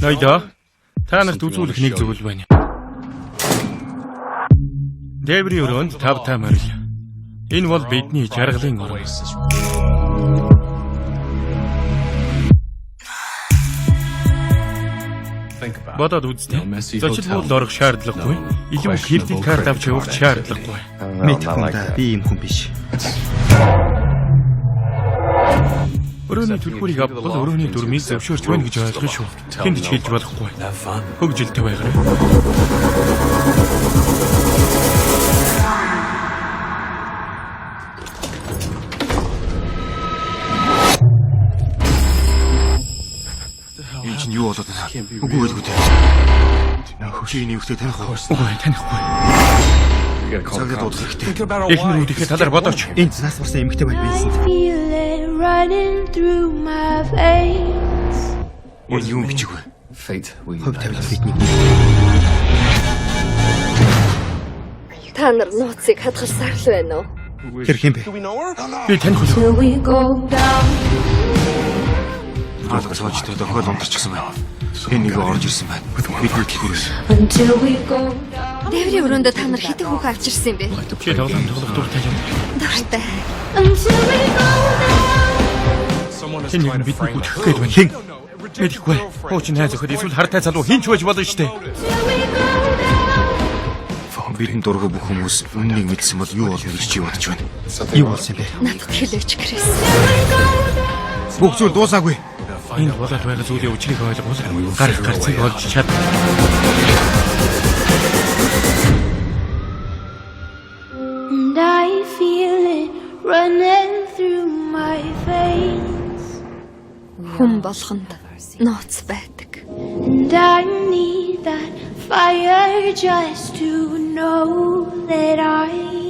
Хоёлоо та нарт үзүүлэх нэг зүйл байна. Дэври өрөөнд тав морил. Энэ бол бидний жаргалын орон. Бодоод үзтээ. Зочид бол орох шаардлагагүй. Илүү кредит карт авч явах шаардлагагүй. Мэдхгүй да би юм хүн биш. Өрөөний төлбөрийг авбал өрөөний дүрмийг зөвшөөрч байна гэж ойлгоно шүү. Тэнд ч хийж болохгүй. Хөгжилтэй байгаарай. Энэ чинь юу болоод байна? Үгүй байлгүй дээ. Хөшийн нэгтэй таних уу? Үгүй танихгүй. Цагт дуудах хэрэгтэй. Эхнэр үдэхээ талаар бодооч. Энд нас барсан эмэгтэй байна байсан. Энэ юу бичиг вэ? Хөв тавилт бидний. Та нар нууцыг хадгалсаар л байна уу? Тэр хэм бэ? Би таних уу? Алгас хоочтой дохиол унтарчихсан байна. Энэ нэг орж ирсэн байна. Бидний гэрээс. Дэври өрөөндөө та нар хитэн хүүхэн авчирсан юм бэ? Чи тоглоом дуртай юм. Дуртай. Тэнийг бидний гүтгэх гээд байна. Хэн? Мэдэхгүй. Хуучин хайз өхөд эсвэл хартай залуу хинч байж болно штэ. Бидний дургу бүх хүмүүс үннийг мэдсэн бол юу болно гэж чи бодож байна? Юу болсон бэ? Надад хэлээч Крис. Бүх зүйл дуусаагүй. Энэ болоод байгаа зүйлийн учрыг ойлгох гарах гарцыг олж чад. And I feel it running through my veins. Хүн болгонд нууц байдаг. And I need that fire just to know that I